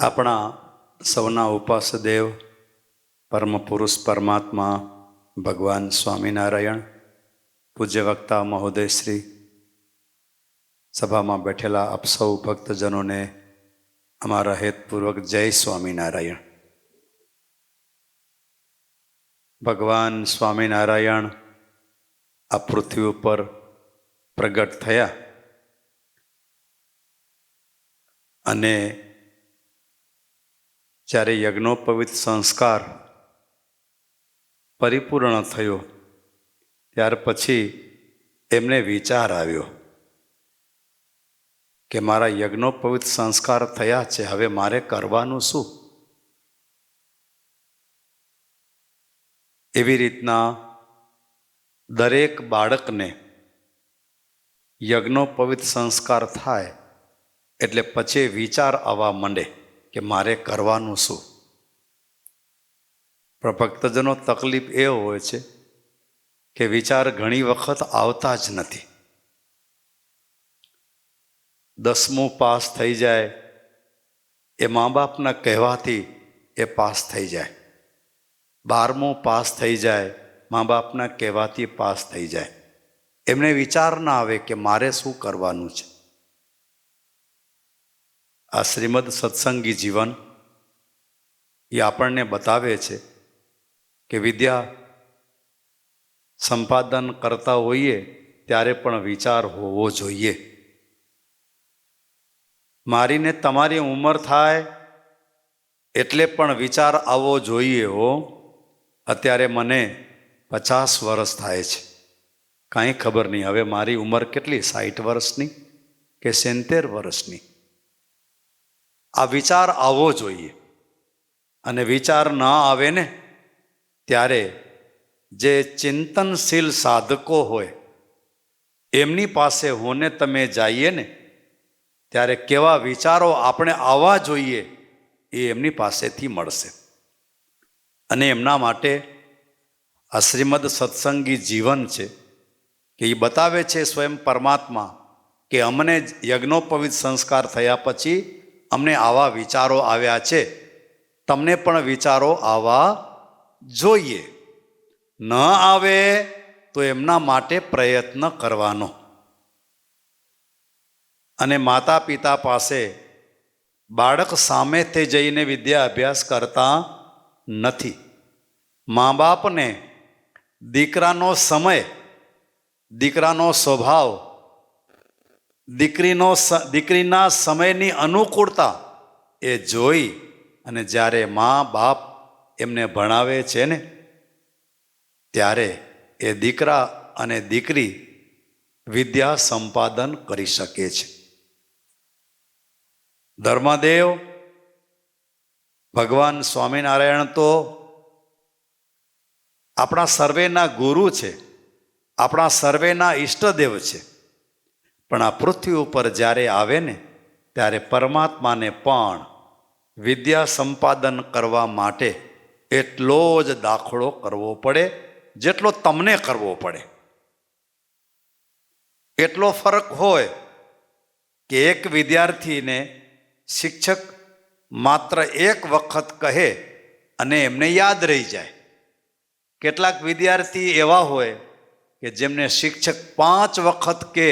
આપણા સૌના ઉપાસદેવ પરમ પુરુષ પરમાત્મા ભગવાન સ્વામિનારાયણ, પૂજ્ય વક્તા મહોદય શ્રી, સભામાં બેઠેલા આપ સૌ ભક્તજનોને અમારા હેતપૂર્વક જય સ્વામિનારાયણ. ભગવાન સ્વામિનારાયણ આ પૃથ્વી ઉપર પ્રગટ થયા અને જ્યારે યજ્ઞોપવિત સંસ્કાર પરિપૂર્ણ થયો ત્યાર પછી એમને વિચાર આવ્યો કે મારા યજ્ઞોપવિત સંસ્કાર થયા છે, હવે મારે કરવાનું શું? એવી રીતના દરેક બાળકને યજ્ઞોપવિત સંસ્કાર થાય એટલે પછી વિચાર આવવા માંડે કે મારે કરવાનું શું. પણ ભક્તજનો તકલીફ એ હોય છે કે વિચાર ઘણી વખત આવતા જ નથી. 10મું પાસ થઈ જાય એ મા બાપના કહેવાથી એ પાસ થઈ જાય, 12મું પાસ થઈ જાય મા બાપના કહેવાથી પાસ થઈ જાય. એમને વિચાર ના આવે કે મારે શું કરવાનું છે. આ શ્રીમદ સત્સંગી જીવન એ આપણને બતાવે છે કે વિદ્યા સંપાદન કરતા હોઈએ ત્યારે પણ વિચાર હોવો જોઈએ. મારીને તમારી ઉંમર થાય એટલે પણ વિચાર આવવો જોઈએ. હો, અત્યારે મને 50 વર્ષ થાય છે, કાંઈ ખબર નહીં હવે મારી ઉંમર કેટલી, 60 વર્ષની કે 70 વર્ષની. આ વિચાર આવવો જોઈએ. અને વિચાર ન આવે ને ત્યારે જે ચિંતનશીલ સાધકો હોય એમની પાસે હોને તમે જઈએ ને ત્યારે કેવા વિચારો આપણે આવવા જોઈએ એ એમની પાસેથી મળશે. અને એમના માટે આ શ્રીમદ સત્સંગી જીવન છે કે એ બતાવે છે સ્વયં પરમાત્મા કે અમને યજ્ઞોપવિત સંસ્કાર થયા પછી અમને આવા વિચારો આવ્યા છે, તમને પણ વિચારો આવવા જોઈએ. ન આવે તો એમના માટે પ્રયત્ન કરવાનો. અને માતા પિતા પાસે બાળક સામેથી જઈને વિદ્યા અભ્યાસ કરતા નથી. મા બાપને દીકરાનો સમય, દીકરાનો સ્વભાવ, દીકરીના સમયની અનુકૂળતા એ જોઈ અને જ્યારે મા બાપ એમને ભણાવે છે ને ત્યારે એ દીકરા અને દીકરી વિદ્યા સંપાદન કરી શકે છે. ધર્મદેવ ભગવાન સ્વામિનારાયણ તો આપણા સર્વેના ગુરુ છે, આપણા સર્વેના ઈષ્ટદેવ છે. પણ આ પૃથ્વી ઉપર જ્યારે આવે ને ત્યારે પરમાત્માને પણ વિદ્યા સંપાદન કરવા માટે એટલો જ દાખલો કરવો પડે જેટલો તમને કરવો પડે. એટલો ફરક હોય કે એક વિદ્યાર્થીને શિક્ષક માત્ર એક વખત કહે અને એમને યાદ રહી જાય. કેટલાક વિદ્યાર્થી એવા હોય કે જેમને શિક્ષક 5 વખત કહે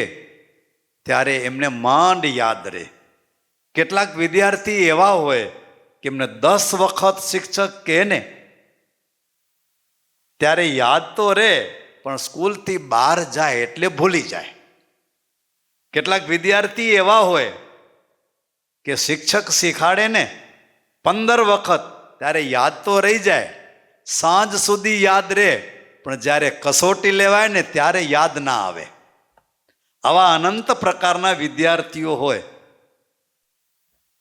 ત્યારે એમને માંડ યાદ રહે. કેટલાક વિદ્યાર્થી એવા હોય કે એમને 10 વખત શિક્ષક કહે ને ત્યારે યાદ તો રહે પણ સ્કૂલથી બહાર જાય એટલે ભૂલી જાય. કેટલાક વિદ્યાર્થી એવા હોય કે શિક્ષક શીખાડે ને 15 વખત ત્યારે યાદ તો રહી જાય, સાંજ સુધી યાદ રહે પણ જ્યારે કસોટી લેવાય ને ત્યારે યાદ ના આવે. આવા અનંત પ્રકારના વિદ્યાર્થીઓ હોય,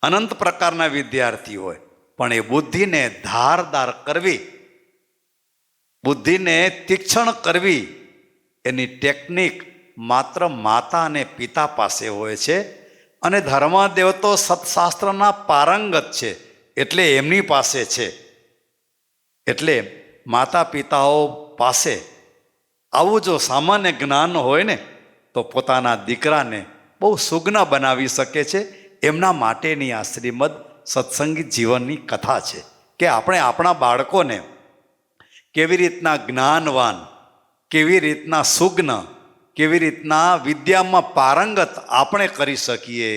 અનંત પ્રકારના વિદ્યાર્થીઓ હોય. પણ એ બુદ્ધિને ધારદાર કરવી, બુદ્ધિને તીક્ષ્ણ કરવી એની ટેકનિક માત્ર માતા અને પિતા પાસે હોય છે. અને ધર્મદેવ તો સત્શાસ્ત્રના પારંગત છે એટલે એમની પાસે છે. એટલે માતા પિતાઓ પાસે આવું જો સામાન્ય જ્ઞાન હોય ને તો પોતાના દીકરાને બહુ સુગ્ન બનાવી શકે છે. એમના માટેની આ શ્રીમદ સત્સંગી જીવનની કથા છે કે આપણે આપણા બાળકોને કેવી રીતના જ્ઞાનવાન, કેવી રીતના સુજ્ઞ, કેવી રીતના વિદ્યામાં પારંગત આપણે કરી શકીએ.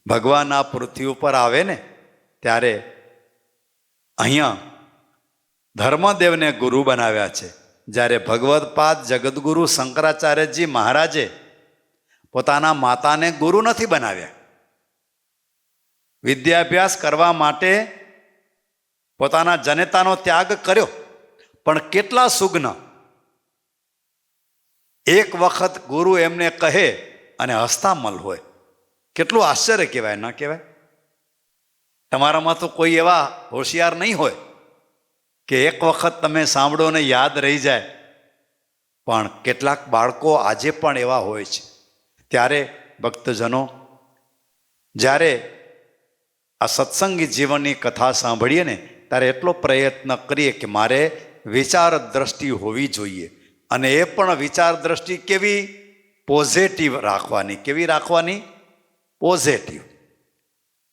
ભગવાન આ પૃથ્વી ઉપર આવે ને ત્યારે અહીંયા ધર્મદેવને ગુરુ બનાવ્યા છે. જ્યારે ભગવદપાદ જગદગુરુ શંકરાચાર્યજી મહારાજે પોતાના માતાને ગુરુ નથી બનાવ્યા. વિદ્યાભ્યાસ કરવા માટે પોતાના જનેતાનો ત્યાગ કર્યો, પણ કેટલા સુજ્ઞ. એક વખત ગુરુ એમને કહે અને હસ્તામલ હોય. કેટલું આશ્ચર્ય કહેવાય, ન કહેવાય? તમારામાં તો કોઈ એવા હોશિયાર નહીં હોય કે એક વખત તમે સાંભળો ને યાદ રહી જાય, પણ કેટલાક બાળકો આજે પણ એવા હોય છે. ત્યારે ભક્તજનો, જ્યારે આ સત્સંગી જીવનની કથા સાંભળીએ ને ત્યારે એટલો પ્રયત્ન કરીએ કે મારે વિચાર દ્રષ્ટિ હોવી જોઈએ, અને એ પણ વિચાર દ્રષ્ટિ કેવી? પોઝિટિવ રાખવાની. કેવી રાખવાની? પોઝિટિવ.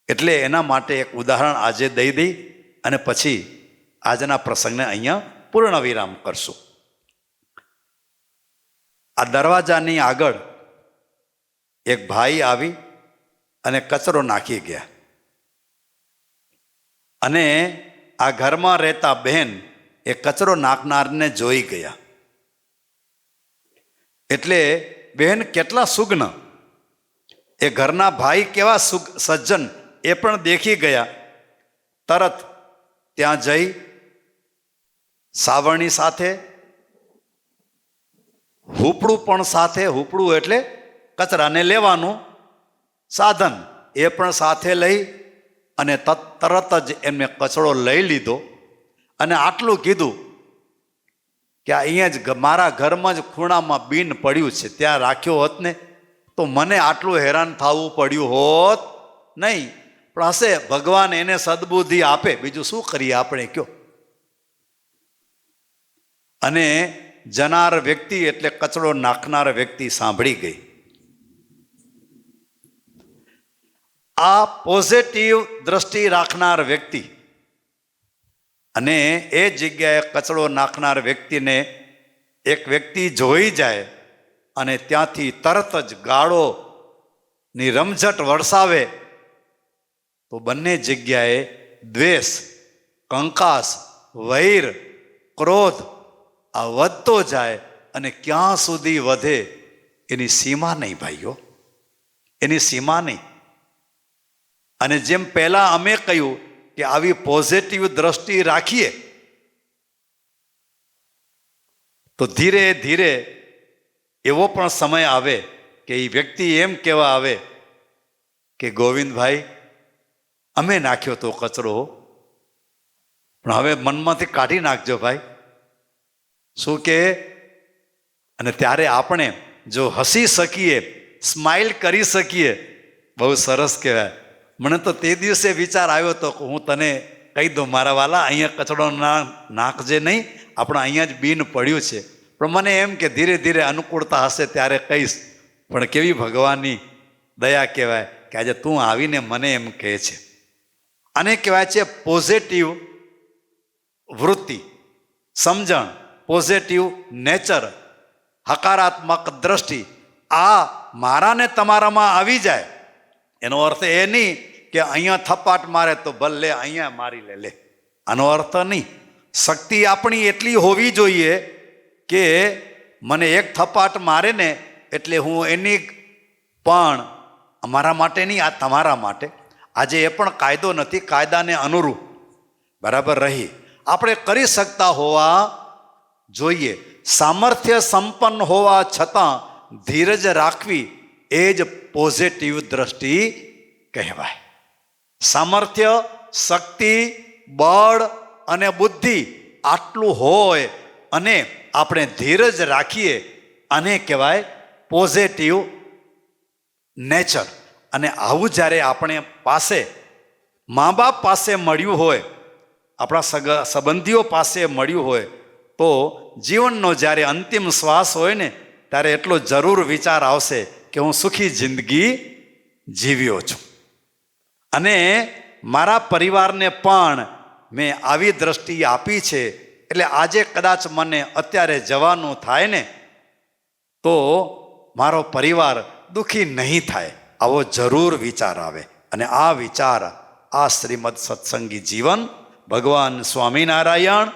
એટલે એના માટે એક ઉદાહરણ આજે દઈ અને પછી આજના પ્રસંગને અહીંયા પૂર્ણ વિરામ કરશું. આ દરવાજાની આગળ એક ભાઈ આવી અને કચરો નાખી ગયા, અને આ ઘરમાં રહેતા બહેન એ કચરો નાખનારને જોઈ ગયા. એટલે બહેન કેટલા સુજ્ઞ, એ ઘરના ભાઈ કેવા સજ્જન એ પણ દેખી ગયા. તરત ત્યાં જઈ સાવરણી સાથે, હુપડું પણ સાથે, હુપડું એટલે કચરાને લેવાનું સાધન, એ પણ સાથે લઈ અને તરત જ એમને કચરો લઈ લીધો અને આટલું કીધું કે અહીંયા જ મારા ઘરમાં જ ખૂણામાં બીન પડ્યું છે, ત્યાં રાખ્યો હોત ને તો મને આટલું હેરાન થવું પડ્યું હોત નહીં. પણ હશે ભગવાન એને સદબુદ્ધિ આપે, બીજું શું કરીએ આપણે, કયો? અને જનાર વ્યક્તિ એટલે કચરો નાખનાર વ્યક્તિ સાંભળી ગઈ. આ પોઝિટિવ દ્રષ્ટિ રાખનાર વ્યક્તિ અને એ જગ્યાએ કચરો નાખનાર વ્યક્તિને એક વ્યક્તિ જોઈ જાય અને ત્યાંથી તરત જ ગાળોની રમઝટ વરસાવે તો બંને જગ્યાએ દ્વેષ, કંકાસ, વૈર, ક્રોધ આ વધતો જાય, અને ક્યાં સુધી વધે એની સીમા નહીં ભાઈઓ, એની સીમા નહીં. અને જેમ પહેલા અમે કહ્યું કે આવી પોઝિટિવ દ્રષ્ટિ રાખીએ તો ધીરે ધીરે એવો પણ સમય આવે કે એ વ્યક્તિ એમ કહેવા આવે કે ગોવિંદભાઈ, અમે નાખ્યો તો કચરો, પણ હવે મનમાંથી કાઢી નાખજો ભાઈ. શું કે? અને ત્યારે આપણે જો હસી શકીએ, સ્માઇલ કરી શકીએ, બહુ સરસ કહેવાય. મને તો તે દિવસે વિચાર આવ્યો હતો કે હું તને કહી દઉં, મારા વાલા, અહીંયા કચરો ના નાખજે નહીં, આપણે અહીંયા જ બીન પડ્યું છે. પણ મને એમ કે ધીરે ધીરે અનુકૂળતા હશે ત્યારે કહીશ. પણ કેવી ભગવાનની દયા કહેવાય કે આજે તું આવીને મને એમ કહે છે. આને કહેવાય છે પોઝિટિવ વૃત્તિ, સમજણ, પોઝિટિવ નેચર, હકારાત્મક દ્રષ્ટિ. આ મારાને તમારામાં આવી જાય એનો અર્થ એ નહીં કે અહીંયા થપાટ મારે તો ભલે અહીંયા મારી લે, આનો અર્થ નહીં. શક્તિ આપણી એટલી હોવી જોઈએ કે મને એક થપાટ મારે ને એટલે હું એની પણ અમારા માટે નહીં, આ તમારા માટે. આજે એ પણ કાયદો નથી, કાયદાને અનુરૂપ બરાબર રહી આપણે કરી શકતા હોવા જોઈએ. સામર્થ્ય સંપન્ન હોવા છતાં ધીરજ રાખવી એ જ પોઝિટિવ દ્રષ્ટિ કહેવાય. સામર્થ્ય, શક્તિ, બળ અને બુદ્ધિ આટલું હોય અને આપણે ધીરજ રાખીએ, આને કહેવાય પોઝિટિવ નેચર. અને આવું જ્યારે આપણે પાસે મા બાપ પાસે મળ્યું હોય, આપણા સંબંધીઓ પાસે મળ્યું હોય, તો જીવનનો જ્યારે અંતિમ શ્વાસ હોય ને ત્યારે એટલો જરૂર વિચાર આવશે કે હું સુખી જિંદગી જીવ્યો છું. અને મારા પરિવારને પણ મેં આવી દ્રષ્ટિ આપી છે, એટલે આજે કદાચ મને અત્યારે જવાનું થાય ને તો મારો પરિવાર દુઃખી નહીં થાય, આવો જરૂર વિચાર આવે. અને આ વિચાર, આ શ્રીમદ સત્સંગી જીવન ભગવાન સ્વામિનારાયણ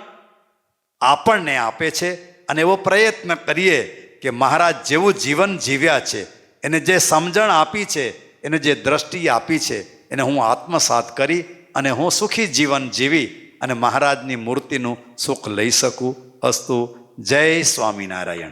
આપણને આપે છે. અને એવો પ્રયત્ન કરીએ કે મહારાજ જેવું જીવન જીવ્યા છે, એને જે સમજણ આપી છે, એને જે દ્રષ્ટિ આપી છે, એને હું આત્મસાત કરી અને હું સુખી જીવન જીવી અને મહારાજની મૂર્તિનું સુખ લઈ શકું. અસ્તુ. જય સ્વામિનારાયણ.